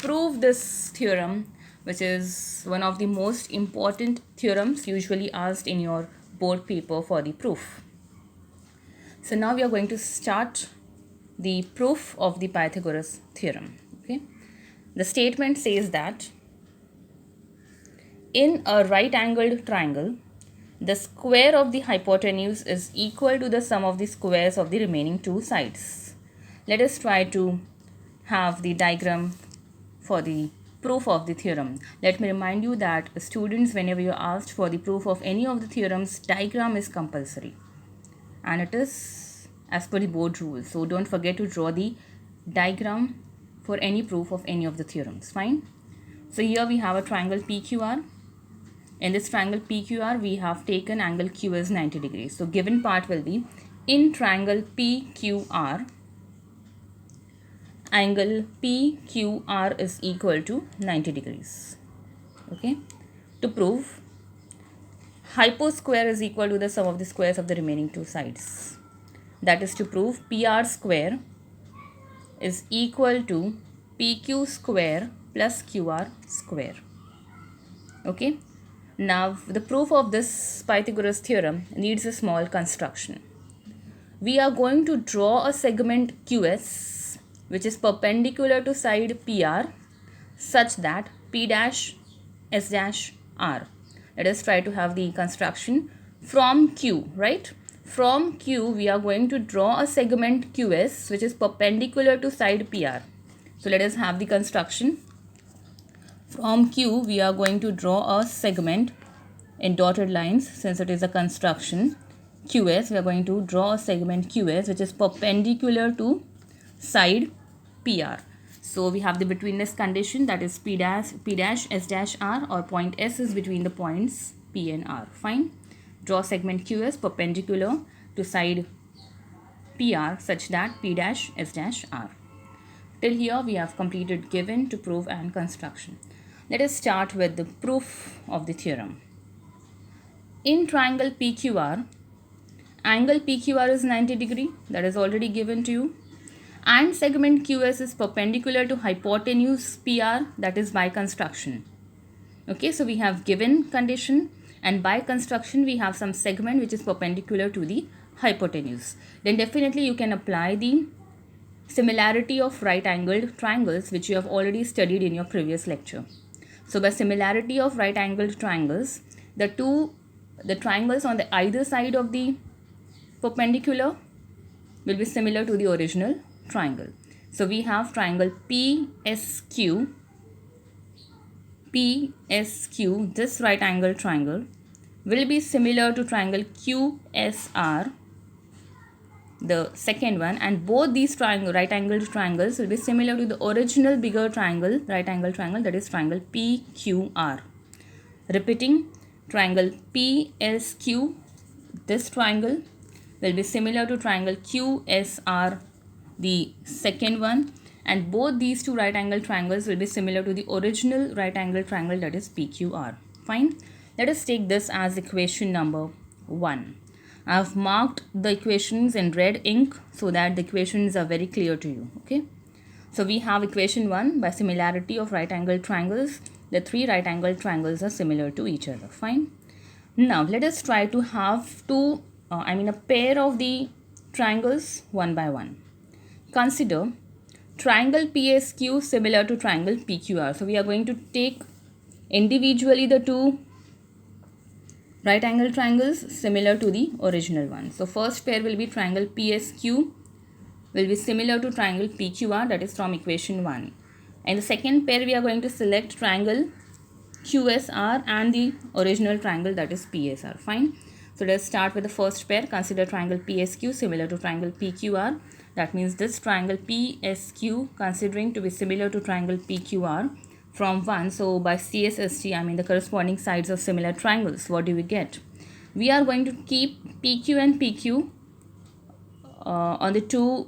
prove this theorem, which is one of the most important theorems usually asked in your board paper for the proof. So now we are going to start the proof of the Pythagoras theorem. Okay, the statement says that in a right-angled triangle, the square of the hypotenuse is equal to the sum of the squares of the remaining two sides. Let us try to have the diagram for the proof of the theorem. Let me remind you that students, whenever you are asked for the proof of any of the theorems, diagram is compulsory and it is as per the board rules. So don't forget to draw the diagram for any proof of any of the theorems. Fine. So here we have a triangle PQR. In this triangle PQR, we have taken angle Q as 90 degrees. So given part will be in triangle PQR, angle PQR is equal to 90 degrees. Okay. To prove, hypo square is equal to the sum of the squares of the remaining two sides. That is to prove PR square is equal to PQ square plus QR square. Okay. Now, the proof of this Pythagoras theorem needs a small construction. We are going to draw a segment QS which is perpendicular to side PR such that P dash S dash R. Let us try to have the construction from Q, right? From Q, we are going to draw a segment QS which is perpendicular to side PR. So, let us have the construction. From Q, we are going to draw a segment in dotted lines. Since it is a construction QS, we are going to draw a segment QS which is perpendicular to side PR. So we have the betweenness condition, that is P dash S dash R, or point S is between the points P and R. Fine. Draw segment QS perpendicular to side PR such that P dash S dash R. Till here we have completed given, to prove, and construction. Let us start with the proof of the theorem. In triangle PQR, angle PQR is 90 degree, that is already given to you, and segment QS is perpendicular to hypotenuse PR, that is by construction. Okay, so we have given condition, and by construction we have some segment which is perpendicular to the hypotenuse. Then definitely you can apply the similarity of right-angled triangles which you have already studied in your previous lecture. So by similarity of right-angled triangles, the triangles on the either side of the perpendicular will be similar to the original triangle. So we have triangle PSQ, this right angle triangle will be similar to triangle QSR, the second one, and both these right angled triangles will be similar to the original bigger triangle, right angle triangle, that is triangle PQR. Repeating, triangle PSQ, this triangle will be similar to triangle QSR, the second one, and both these two right angle triangles will be similar to the original right angle triangle, that is PQR. Fine. Let us take this as equation number 1. I have marked the equations in red ink so that the equations are very clear to you. Okay. So we have equation 1, by similarity of right angle triangles, the three right angle triangles are similar to each other. Fine. Now let us try to have a pair of the triangles one by one. Consider triangle PSQ similar to triangle PQR. So we are going to take individually the two right angle triangles similar to the original one. So first pair will be triangle PSQ will be similar to triangle PQR, that is from equation 1. And the second pair we are going to select triangle QSR and the original triangle, that is PSR. Fine. So let's start with the first pair. Consider triangle PSQ similar to triangle PQR. That means this triangle PSQ considering to be similar to triangle PQR from 1. So by CSST, the corresponding sides of similar triangles. What do we get? We are going to keep PQ and PQ on the two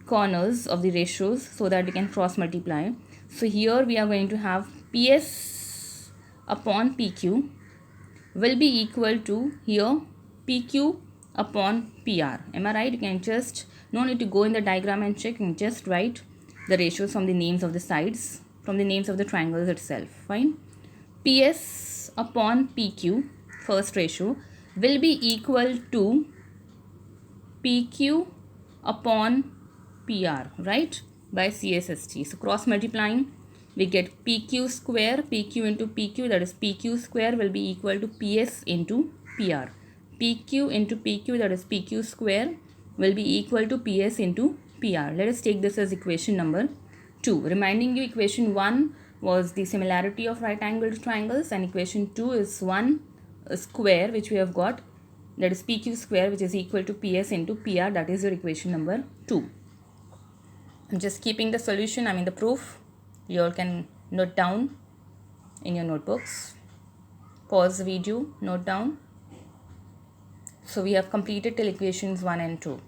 corners of the ratios so that we can cross multiply. So here we are going to have PS upon PQ will be equal to here PQ upon PR. Am I right? You can just, no need to go in the diagram and check, you can just write the ratios from the names of the sides. from the names of the triangles itself. Fine. PS upon PQ, first ratio, will be equal to PQ upon PR, right, by CSST. So cross multiplying, we get PQ square, PQ into PQ, that is PQ square will be equal to PS into PR. PQ into PQ, that is PQ square, will be equal to PS into PR. Let us take this as equation number 2. Reminding you, equation 1 was the similarity of right angled triangles, and equation 2 is one square which we have got, that is PQ square, which is equal to PS into PR. That is your equation number 2. I'm just keeping the solution, the proof. You all can note down in your notebooks. Pause the video, note down. So we have completed till equations 1 and 2.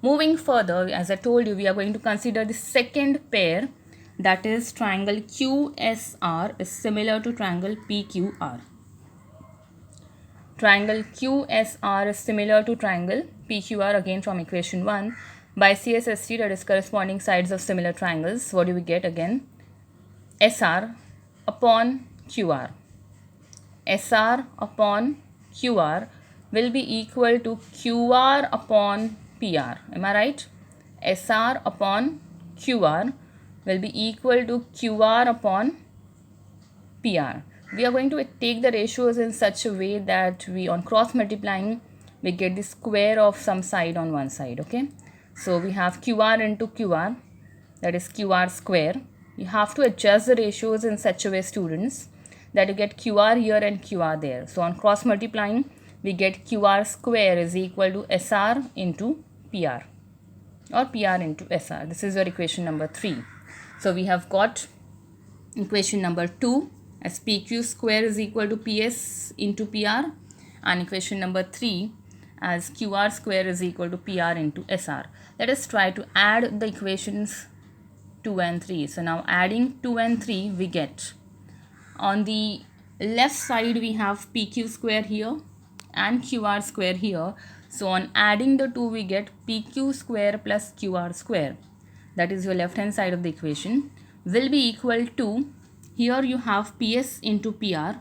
Moving further, as I told you, we are going to consider the second pair, that is triangle QSR is similar to triangle PQR. Triangle QSR is similar to triangle PQR, again from equation 1. By CSST, that is corresponding sides of similar triangles. What do we get again? SR upon QR. SR upon QR will be equal to QR upon PR. Am I right? SR upon QR will be equal to QR upon PR. We are going to take the ratios in such a way that we, on cross multiplying, we get the square of some side on one side. Okay. So we have QR into QR, that is QR square. You have to adjust the ratios in such a way, students, that you get QR here and QR there. So on cross multiplying, we get QR square is equal to SR into PR, or PR into SR. This is your equation number 3. So we have got equation number 2 as PQ square is equal to PS into PR, and equation number 3 as QR square is equal to PR into SR. Let us try to add the equations 2 and 3. So now adding 2 and 3, we get, on the left side we have PQ square here and QR square here. So on adding the two, we get PQ square plus QR square, that is your left hand side of the equation, will be equal to, here you have PS into PR,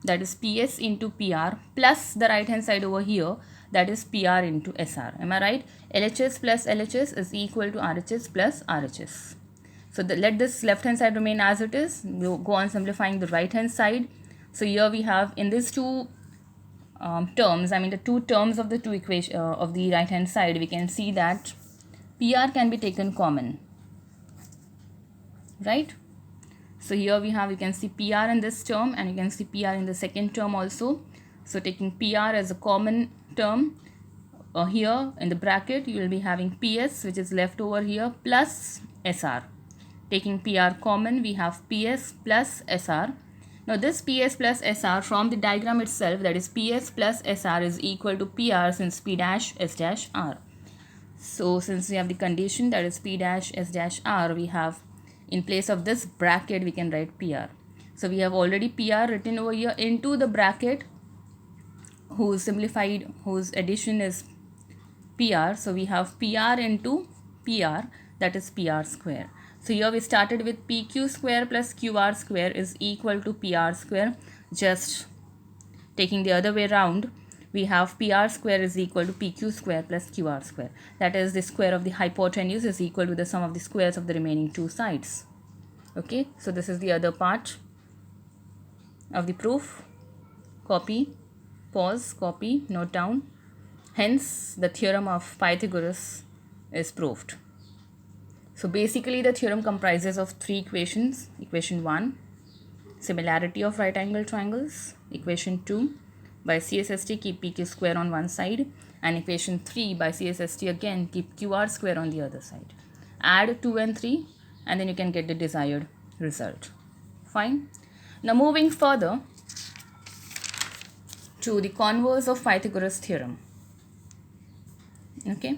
that is PS into PR, plus the right hand side over here, that is PR into SR. Am I right? LHS plus LHS is equal to RHS plus RHS. So let this left hand side remain as it is. We'll go on simplifying the right hand side. So here we have, in these two terms, the two terms of the two equation of the right hand side, we can see that PR can be taken common, right? So here we have, you can see PR in this term, and you can see PR in the second term also. So taking PR as a common term, here in the bracket you will be having PS, which is left over here, plus SR. Taking PR common, we have PS plus SR. Now this PS plus SR, from the diagram itself, that is PS plus SR is equal to PR since P dash S dash R. So since we have the condition, that is P dash S dash R, we have, in place of this bracket, we can write PR. So we have already PR written over here into the bracket, whose addition is PR. So we have PR into PR, that is PR square. So here we started with PQ square plus QR square is equal to PR square. Just taking the other way around, we have PR square is equal to PQ square plus QR square. That is, the square of the hypotenuse is equal to the sum of the squares of the remaining two sides. Okay, so this is the other part of the proof. Copy, pause, copy, note down. Hence, the theorem of Pythagoras is proved. So basically the theorem comprises of three equations. Equation 1, similarity of right angle triangles. Equation 2, by CSST keep PQ square on one side. And equation 3, by CSST again keep QR square on the other side. Add 2 and 3 and then you can get the desired result. Fine. Now moving further to the converse of Pythagoras theorem. Okay.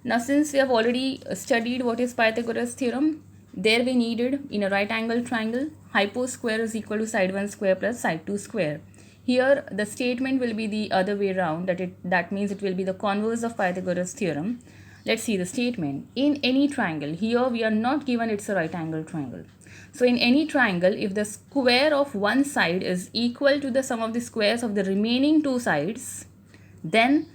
Now since we have already studied what is Pythagoras theorem, there we needed, in a right angle triangle, hypo square is equal to side 1 square plus side 2 square. Here the statement will be the other way around, that means it will be the converse of Pythagoras theorem. Let's see the statement. In any triangle, here we are not given it's a right angle triangle. So in any triangle, if the square of one side is equal to the sum of the squares of the remaining two sides, then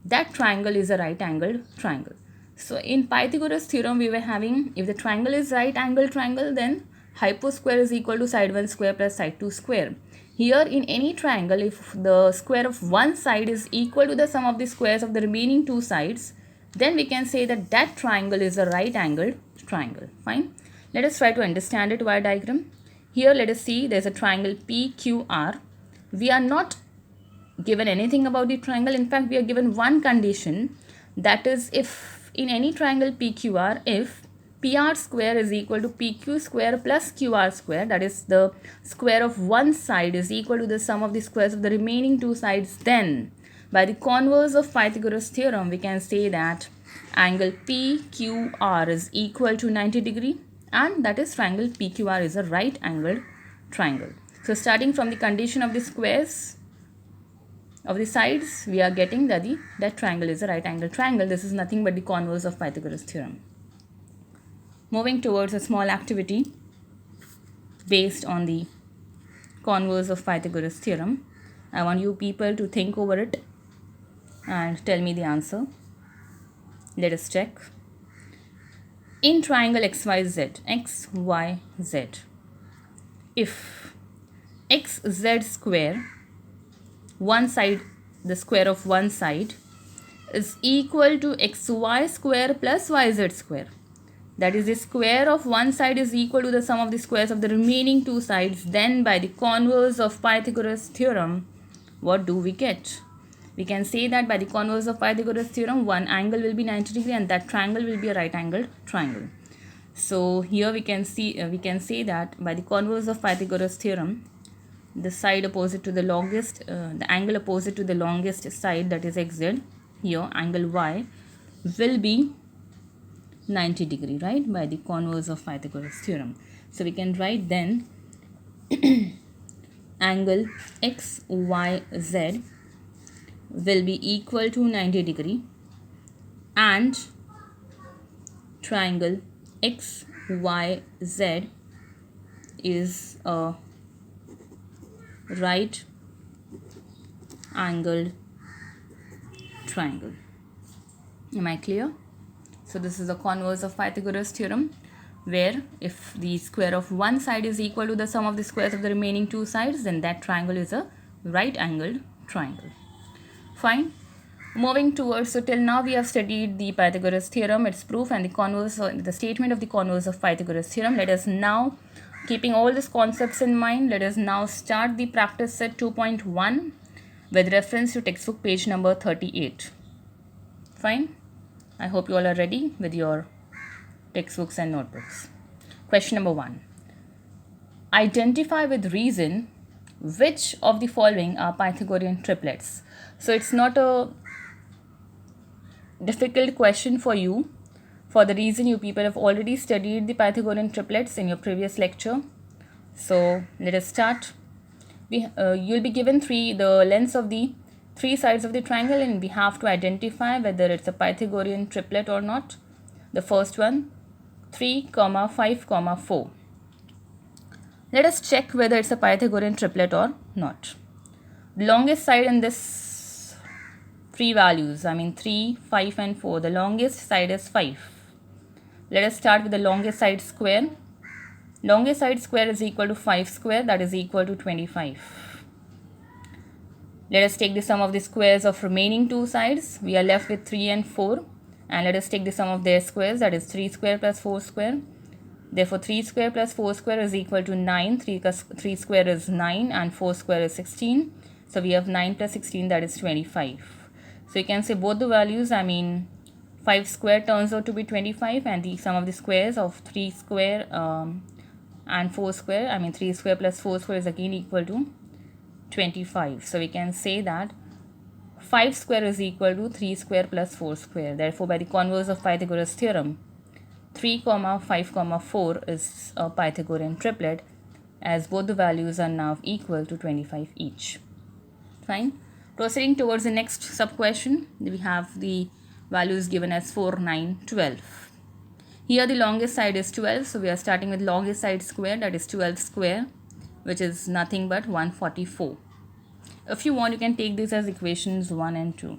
that triangle is a right angled triangle. So in Pythagoras theorem, we were having, if the triangle is right angled triangle, then hypos square is equal to side 1 square plus side 2 square. Here in any triangle, if the square of one side is equal to the sum of the squares of the remaining two sides, then we can say that that triangle is a right angled triangle. Fine. Let us try to understand it via diagram. Here let us see there is a triangle PQR. We are not given anything about the triangle. In fact, we are given one condition, that is, if in any triangle PQR, if PR square is equal to PQ square plus QR square, that is the square of one side is equal to the sum of the squares of the remaining two sides, then by the converse of Pythagoras theorem, we can say that angle PQR is equal to 90 degree, and that is triangle PQR is a right angled triangle. So starting from the condition of the squares of the sides, we are getting that that triangle is a right angle triangle. This is nothing but the converse of Pythagoras theorem. Moving towards a small activity based on the converse of Pythagoras theorem. I want you people to think over it and tell me the answer. Let us check. In triangle XYZ, if xz square, one side, the square of one side, is equal to xy square plus yz square, that is, the square of one side is equal to the sum of the squares of the remaining two sides, then by the converse of Pythagoras theorem, what do we get? We can say that by the converse of Pythagoras theorem, one angle will be 90 degree and that triangle will be a right angled triangle. So here we can say that by the converse of Pythagoras theorem, the side opposite to the longest, the angle opposite to the longest side, that is xz, here angle y will be 90 degree, right, by the converse of Pythagoras theorem. So we can write then angle XYZ will be equal to 90 degree and triangle XYZ is a right angled triangle. Am I clear? So this is the converse of Pythagoras theorem, where if the square of one side is equal to the sum of the squares of the remaining two sides, then that triangle is a right angled triangle. Fine. Moving towards, so till now we have studied the Pythagoras theorem, its proof, and the converse, the statement of the converse of Pythagoras theorem. Let us now, keeping all these concepts in mind, let us now start the practice set 2.1 with reference to textbook page number 38. Fine. I hope you all are ready with your textbooks and notebooks. Question number 1. Identify with reason which of the following are Pythagorean triplets. So it's not a difficult question for you, for the reason you people have already studied the Pythagorean triplets in your previous lecture. So let us start. You'll be given the lengths of the three sides of the triangle, and we have to identify whether it's a Pythagorean triplet or not. The first one, 3, 5, 4. Let us check whether it's a Pythagorean triplet or not. The longest side in this three values, 3, 5 and 4, the longest side is 5. Let us start with the longest side square. Longest side square is equal to 5 square, that is equal to 25. Let us take the sum of the squares of remaining two sides. We are left with 3 and 4. And let us take the sum of their squares, that is 3 square plus 4 square. Therefore, 3 square plus 4 square is equal to 9. 3 square is 9 and 4 square is 16. So we have 9 plus 16, that is 25. So you can say both the values, 5 square turns out to be 25, and the sum of the squares of 3 square and 4 square, 3 square plus 4 square is again equal to 25. So we can say that 5 square is equal to 3 square plus 4 square. Therefore, by the converse of Pythagoras theorem, 3, 5, 4 is a Pythagorean triplet, as both the values are now equal to 25 each. Fine. Proceeding towards the next sub question, we have the value is given as 4, 9, 12. Here the longest side is 12, so we are starting with longest side square, that is 12 square, which is nothing but 144. If you want, you can take this as equations 1 and 2.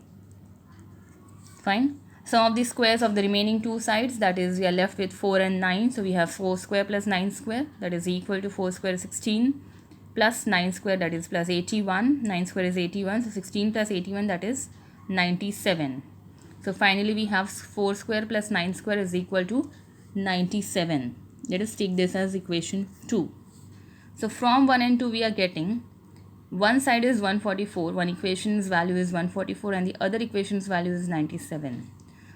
Fine. Sum of the squares of the remaining two sides, that is we are left with 4 and 9. So we have 4 square plus 9 square, that is equal to 4 square 16 plus 9 square, that is plus 81. 9 square is 81, so 16 plus 81, that is 97. So finally we have 4 square plus 9 square is equal to 97. Let us take this as equation 2. So from 1 and 2 we are getting one side is 144, one equation's value is 144 and the other equation's value is 97.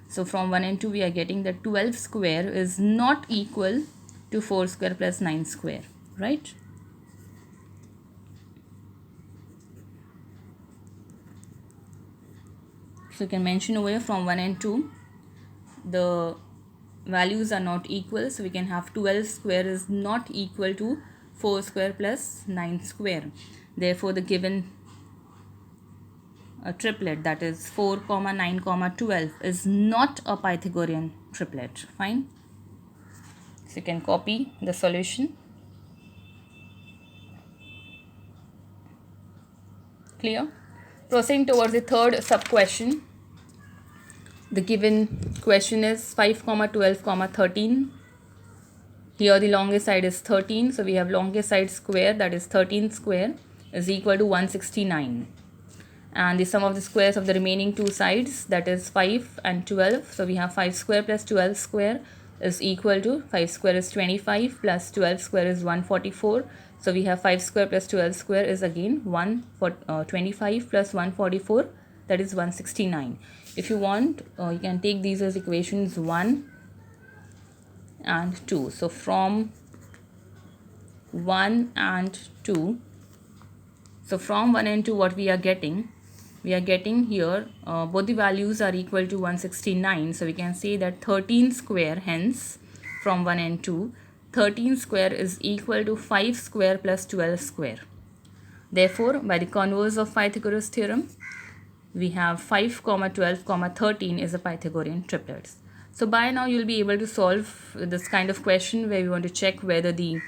So from 1 and 2 we are getting that 12 square is not equal to 4 square plus 9 square, right? So you can mention over here from 1 and 2 the values are not equal, so we can have 12 square is not equal to 4 square plus 9 square. Therefore the given triplet, that is 4, 9, 12 is not a Pythagorean triplet. Fine. So you can copy the solution. Clear? Proceeding towards the third sub question. The given question is 5, 12, 13. Here the longest side is 13. So we have longest side square, that is 13 square is equal to 169. And the sum of the squares of the remaining two sides, that is 5 and 12. So we have 5 square plus 12 square is equal to 5 square is 25 plus 12 square is 144. So we have 5 square plus 12 square is again 25 plus 144, that is 169. If you want, you can take these as equations 1 and 2. So from 1 and 2, so from 1 and 2 what we are getting? We are getting here both the values are equal to 169. So we can say that 13 square, hence from 1 and 2, 13 square is equal to 5 square plus 12 square. Therefore, by the converse of Pythagoras theorem, we have 5, 12, 13 is a Pythagorean triplet. So by now you will be able to solve this kind of question where we want to check whether the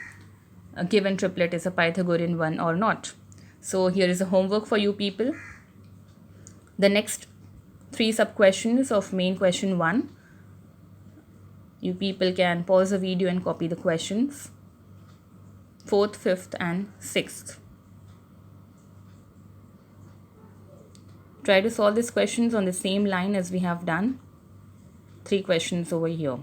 given triplet is a Pythagorean one or not. So here is a homework for you people. The next 3 sub questions of main question 1, you people can pause the video and copy the questions. 4th, 5th and 6th. Try to solve these questions on the same line as we have done. 3 questions over here.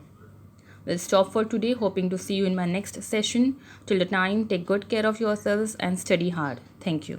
We'll stop for today, hoping to see you in my next session. Till the time, take good care of yourselves and study hard. Thank you.